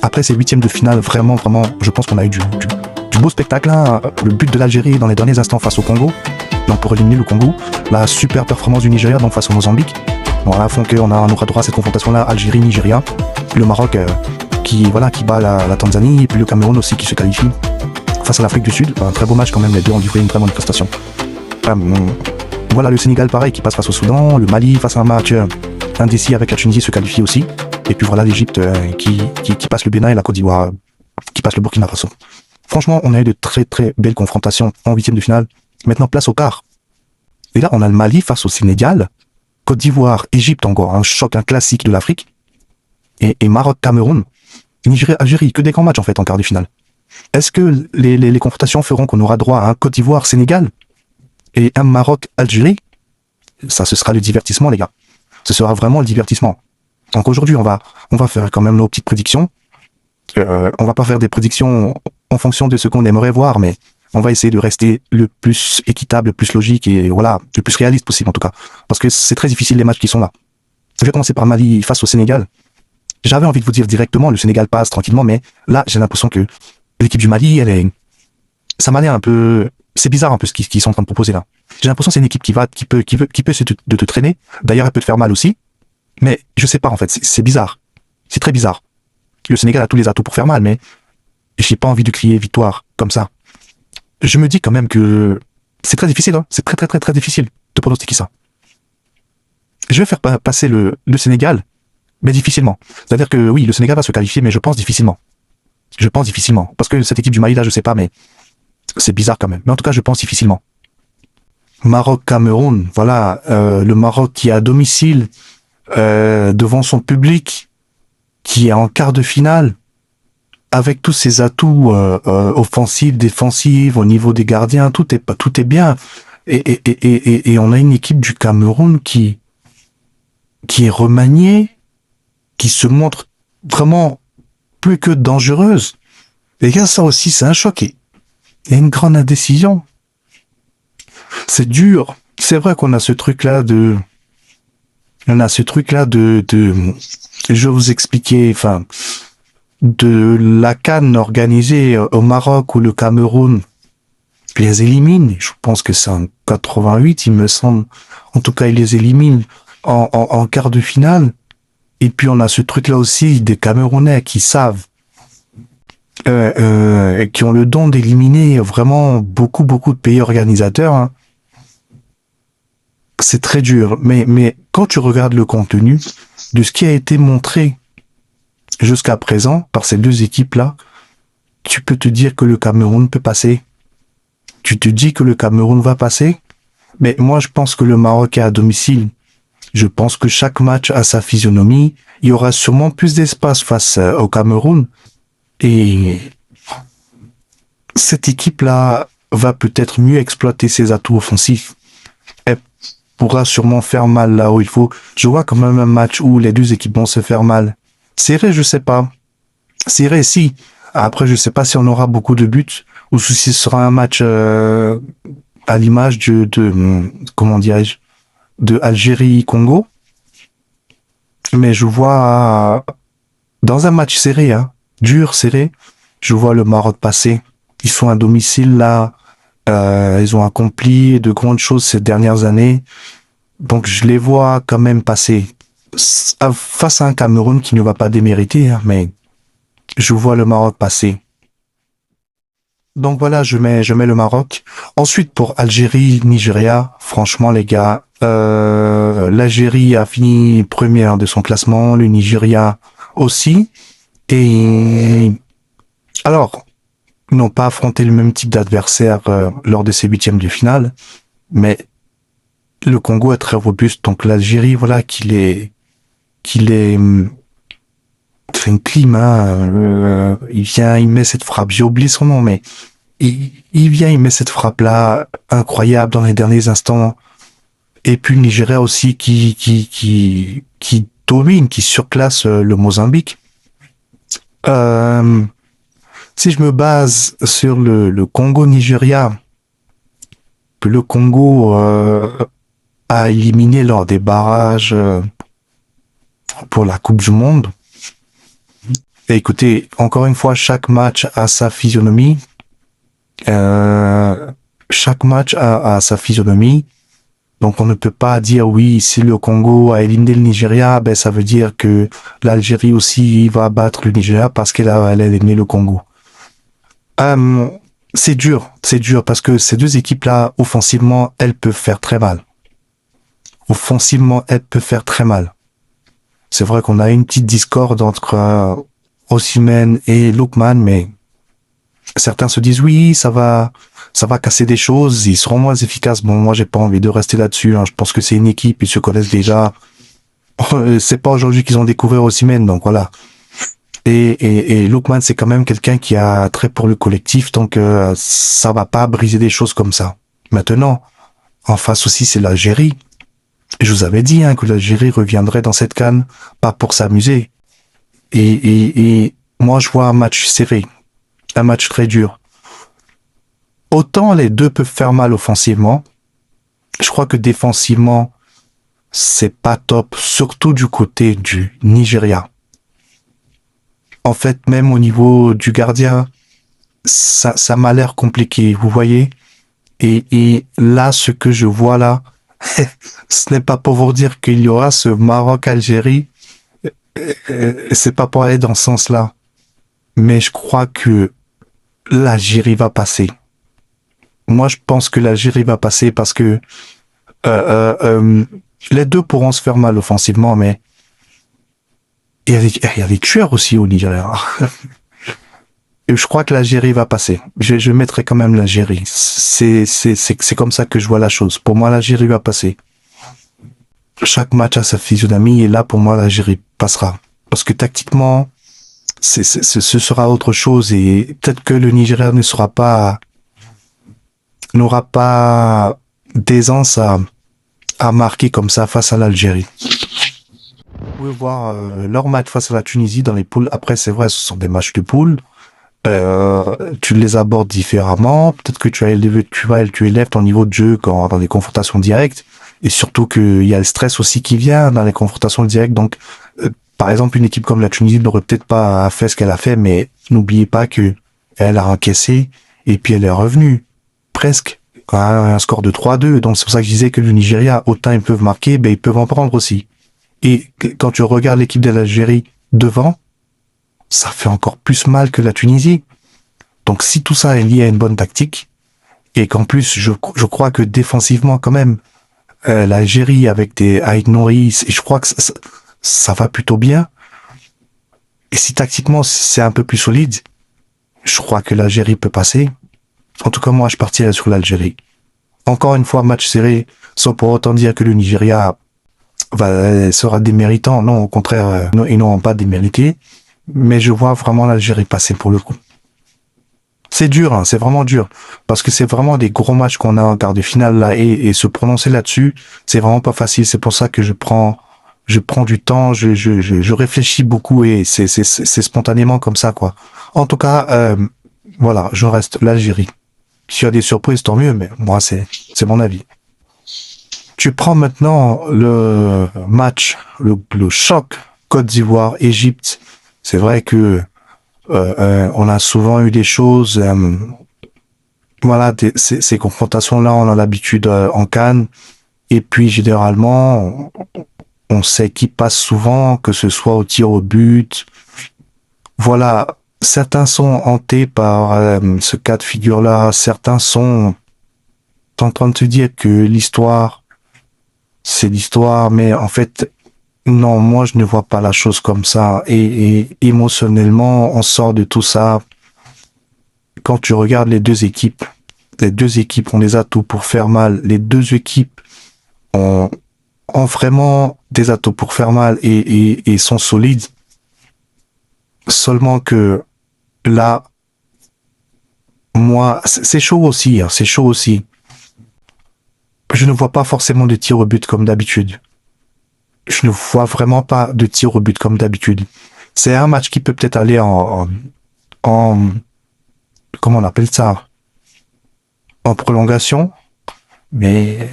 Après ces huitièmes de finale, vraiment, je pense qu'on a eu du beau spectacle. Hein. Le but de l'Algérie dans les derniers instants face au Congo, donc pour éliminer le Congo, la super performance du Nigeria donc face au Mozambique. Voilà, font qu'on aura droit à cette confrontation-là, Algérie-Nigeria. Le Maroc qui bat la Tanzanie, et puis le Cameroun aussi qui se qualifie face à l'Afrique du Sud. Un très beau match quand même, les deux ont livré une très bonne prestation. Voilà, le Sénégal pareil qui passe face au Soudan, le Mali face à un match indécis avec la Tunisie se qualifie aussi. Et puis voilà l'Égypte qui passe le Bénin et la Côte d'Ivoire qui passe le Burkina Faso. Franchement, on a eu de très très belles confrontations en huitième de finale. Maintenant, place au quart. Et là, on a le Mali face au Sénégal, Côte d'Ivoire, Égypte encore, un choc, un classique de l'Afrique. Et Maroc, Cameroun, Nigeria, Algérie, que des grands matchs en fait en quart de finale. Est-ce que les confrontations feront qu'on aura droit à un Côte d'Ivoire, Sénégal et un Maroc, Algérie? Ça, ce sera le divertissement, les gars. Ce sera vraiment le divertissement. Donc aujourd'hui, on va faire quand même nos petites prédictions. On va pas faire des prédictions en fonction de ce qu'on aimerait voir, mais on va essayer de rester le plus équitable, le plus logique et voilà, le plus réaliste possible en tout cas. Parce que c'est très difficile les matchs qui sont là. Je vais commencer par Mali face au Sénégal. J'avais envie de vous dire directement, le Sénégal passe tranquillement, mais là, j'ai l'impression que l'équipe du Mali, ça m'a l'air un peu, c'est bizarre un peu ce qu'ils sont en train de proposer là. J'ai l'impression que c'est une équipe qui peut te traîner. D'ailleurs, elle peut te faire mal aussi. Mais je sais pas en fait, c'est bizarre. C'est très bizarre. Le Sénégal a tous les atouts pour faire mal, mais j'ai pas envie de crier victoire comme ça. Je me dis quand même que c'est très difficile, hein. C'est très difficile de pronostiquer ça. Je vais faire passer le Sénégal, mais difficilement. C'est-à-dire que oui, le Sénégal va se qualifier, mais je pense difficilement. Je pense difficilement. Parce que cette équipe du Mali là, je sais pas, mais c'est bizarre quand même. Mais en tout cas, je pense difficilement. Maroc-Cameroun, voilà, le Maroc qui est à domicile, devant son public, qui est en quart de finale, avec tous ses atouts offensifs, défensifs, au niveau des gardiens, tout est bien. Et on a une équipe du Cameroun qui est remaniée, qui se montre vraiment plus que dangereuse. Et bien ça aussi, c'est un choc. Il y a une grande indécision. C'est dur. C'est vrai qu'on a ce truc-là de... je vais vous expliquer, enfin, de la CAN organisée au Maroc ou le Cameroun, puis les élimine. Je pense que c'est en 88, il me semble. En tout cas, ils les éliminent en quart de finale. Et puis on a ce truc-là aussi des Camerounais qui savent, et qui ont le don d'éliminer vraiment beaucoup de pays organisateurs. Hein. C'est très dur, mais quand tu regardes le contenu de ce qui a été montré jusqu'à présent par ces deux équipes-là, tu peux te dire que le Cameroun peut passer. Tu te dis que le Cameroun va passer, mais moi je pense que le Maroc est à domicile. Je pense que chaque match a sa physionomie. Il y aura sûrement plus d'espace face au Cameroun. Et cette équipe-là va peut-être mieux exploiter ses atouts offensifs. Elle pourra sûrement faire mal là où il faut. Je vois quand même un match où les deux équipes vont se faire mal. Serré, je sais pas. Serré, si. Après, je sais pas si on aura beaucoup de buts ou si ce sera un match à l'image comment dirais-je, de Algérie-Congo. Mais je vois dans un match serré, hein, dur, serré, je vois le Maroc passer. Ils sont à domicile là. Ils ont accompli de grandes choses ces dernières années. Donc je les vois quand même passer face à un Cameroun qui ne va pas démériter, hein, mais je vois le Maroc passer. Donc voilà, je mets le Maroc. Ensuite pour Algérie, Nigeria, franchement les gars, l'Algérie a fini première de son classement, le Nigeria aussi. Et alors, ils n'ont pas affronté le même type d'adversaire lors de ces huitièmes de finale, mais le Congo est très robuste. Donc l'Algérie, voilà, qu'il est c'est une clim, hein. Il met cette frappe. J'ai oublié son nom, mais il met cette frappe-là incroyable dans les derniers instants. Et puis le Nigeria aussi qui domine, qui surclasse le Mozambique. Si je me base sur le Congo-Nigeria, que le Congo a éliminé lors des barrages pour la Coupe du Monde, Et écoutez, encore une fois, chaque match a sa physionomie. Chaque match a sa physionomie. Donc on ne peut pas dire oui, si le Congo a éliminé le Nigeria, ben ça veut dire que l'Algérie aussi va battre le Nigeria parce elle a éliminé le Congo. Euh, c'est dur parce que ces deux équipes-là, offensivement, elles peuvent faire très mal. Offensivement, elles peuvent faire très mal. C'est vrai qu'on a une petite discorde entre Osimhen et Lookman, mais certains se disent oui, ça va casser des choses, ils seront moins efficaces. Bon, moi, j'ai pas envie de rester là-dessus. Hein. Je pense que c'est une équipe, ils se connaissent déjà. C'est pas aujourd'hui qu'ils ont découvert Osimhen, donc voilà. Et Lookman, c'est quand même quelqu'un qui a trait pour le collectif, donc ça va pas briser des choses comme ça. Maintenant, en face aussi, c'est l'Algérie. Je vous avais dit que l'Algérie reviendrait dans cette CAN, pas pour s'amuser. Et moi, je vois un match serré, un match très dur. Autant les deux peuvent faire mal offensivement, je crois que défensivement, c'est pas top, surtout du côté du Nigeria. En fait, même au niveau du gardien, ça m'a l'air compliqué, vous voyez. Et là, ce que je vois là, ce n'est pas pour vous dire qu'il y aura ce Maroc-Algérie, c'est pas pour aller dans ce sens-là. Mais je crois que l'Algérie va passer. Moi, je pense que l'Algérie va passer parce que les deux pourront se faire mal offensivement, mais il y a des tueurs aussi au Nigeria. Et je crois que l'Algérie va passer. Je mettrai quand même l'Algérie. C'est comme ça que je vois la chose. Pour moi, l'Algérie va passer. Chaque match a sa physionomie et là, pour moi, l'Algérie passera. Parce que tactiquement, ce sera autre chose et peut-être que le Nigeria n'aura pas d'aisance à marquer comme ça face à l'Algérie. Vous pouvez voir leur match face à la Tunisie dans les poules. Après, c'est vrai, ce sont des matchs de poules. Tu les abordes différemment. Peut-être que tu élèves ton niveau de jeu dans les confrontations directes. Et surtout qu'il y a le stress aussi qui vient dans les confrontations directes. Donc, par exemple, une équipe comme la Tunisie n'aurait peut-être pas fait ce qu'elle a fait, mais n'oubliez pas que elle a encaissé et puis elle est revenue. Presque. Un score de 3-2. Donc, c'est pour ça que je disais que le Nigeria, autant ils peuvent marquer, ben, ils peuvent en prendre aussi. Et quand tu regardes l'équipe de l'Algérie devant, ça fait encore plus mal que la Tunisie. Donc si tout ça est lié à une bonne tactique, et qu'en plus je crois que défensivement quand même, l'Algérie avec des Aït Nouri, et je crois que ça va plutôt bien. Et si tactiquement c'est un peu plus solide, je crois que l'Algérie peut passer. En tout cas moi je partirais sur l'Algérie. Encore une fois match serré, sans pour autant dire que le Nigeria sera déméritant. Non, au contraire, ils n'auront pas démérité. Mais je vois vraiment l'Algérie passer pour le coup. C'est dur, hein, c'est vraiment dur. Parce que c'est vraiment des gros matchs qu'on a en quart de finale là et se prononcer là-dessus, c'est vraiment pas facile. C'est pour ça que je prends du temps, je réfléchis beaucoup et c'est spontanément comme ça, quoi. En tout cas, voilà, je reste l'Algérie. S'il y a des surprises, tant mieux, mais moi, c'est mon avis. Tu prends maintenant le match, le choc Côte d'Ivoire, Égypte. C'est vrai que on a souvent eu des choses, voilà, ces confrontations-là, on a l'habitude en CAN. Et puis généralement, on sait qui passe souvent, que ce soit au tir au but. Voilà, certains sont hantés par ce cas de figure-là. Certains sont en train de se dire que l'histoire, c'est l'histoire, mais en fait, non, moi je ne vois pas la chose comme ça. Et émotionnellement, on sort de tout ça. Quand tu regardes les deux équipes ont des atouts pour faire mal. Les deux équipes ont vraiment des atouts pour faire mal et sont solides. Seulement que là, moi, c'est chaud aussi, hein, c'est chaud aussi. Je ne vois pas forcément de tir au but comme d'habitude. Je ne vois vraiment pas de tir au but comme d'habitude. C'est un match qui peut peut-être aller en comment on appelle ça? En prolongation. Mais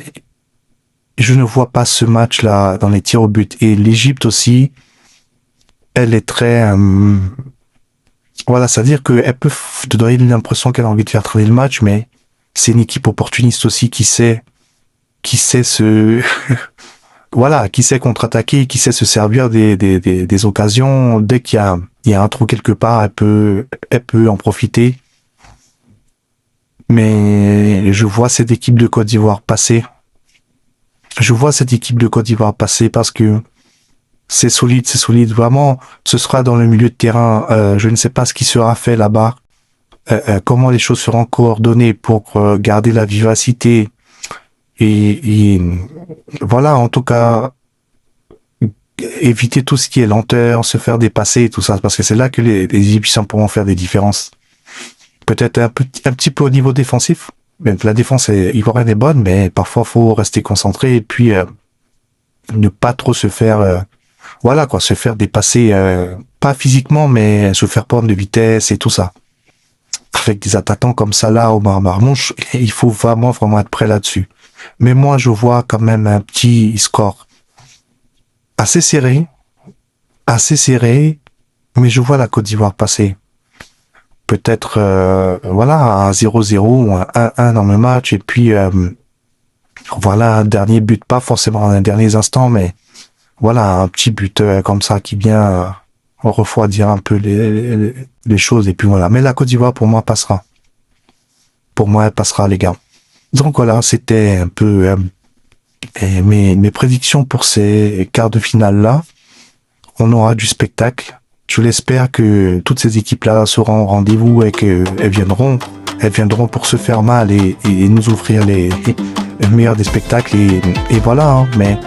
je ne vois pas ce match-là dans les tirs au but. Et l'Égypte aussi, elle est très Voilà, c'est-à-dire qu'elle peut te donner l'impression qu'elle a envie de faire traîner le match, mais c'est une équipe opportuniste aussi qui sait se, voilà, qui sait contre-attaquer, qui sait se servir des occasions. Dès il y a un trou quelque part, elle peut en profiter. Mais je vois cette équipe de Côte d'Ivoire passer. Je vois cette équipe de Côte d'Ivoire passer parce que c'est solide, c'est solide. Vraiment, ce sera dans le milieu de terrain. Je ne sais pas ce qui sera fait là-bas. Comment les choses seront coordonnées pour garder la vivacité. Et voilà, en tout cas, éviter tout ce qui est lenteur, se faire dépasser et tout ça. Parce que c'est là que les Égyptiens pourront faire des différences. Peut-être un petit peu au niveau défensif. Mais la défense ivoirienne est bonne, mais parfois faut rester concentré et puis ne pas trop se faire voilà quoi, se faire dépasser pas physiquement mais se faire prendre de vitesse et tout ça. Avec des attaquants comme ça là au Marmouche, il faut vraiment être prêt là-dessus. Mais moi je vois quand même un petit score assez serré, mais je vois la Côte d'Ivoire passer. Peut-être voilà un 0-0 ou un 1-1 dans le match et puis voilà un dernier but, pas forcément dans les derniers instants, mais voilà un petit but comme ça qui vient refroidir un peu les choses et puis voilà. Mais la Côte d'Ivoire pour moi passera. Pour moi elle passera les gars. Donc voilà, c'était un peu mes prédictions pour ces quarts de finale là. On aura du spectacle. Je l'espère que toutes ces équipes-là seront au rendez-vous et qu'elles viendront pour se faire mal et nous offrir les meilleurs des spectacles et voilà, hein. Mais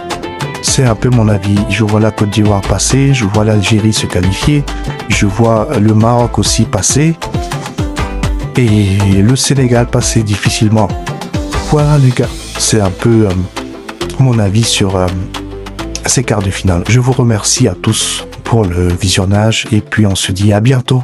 c'est un peu mon avis. Je vois la Côte d'Ivoire passer, je vois l'Algérie se qualifier, je vois le Maroc aussi passer et le Sénégal passer difficilement. Voilà les gars, c'est un peu mon avis sur ces quarts de finale. Je vous remercie à tous pour le visionnage et puis on se dit à bientôt.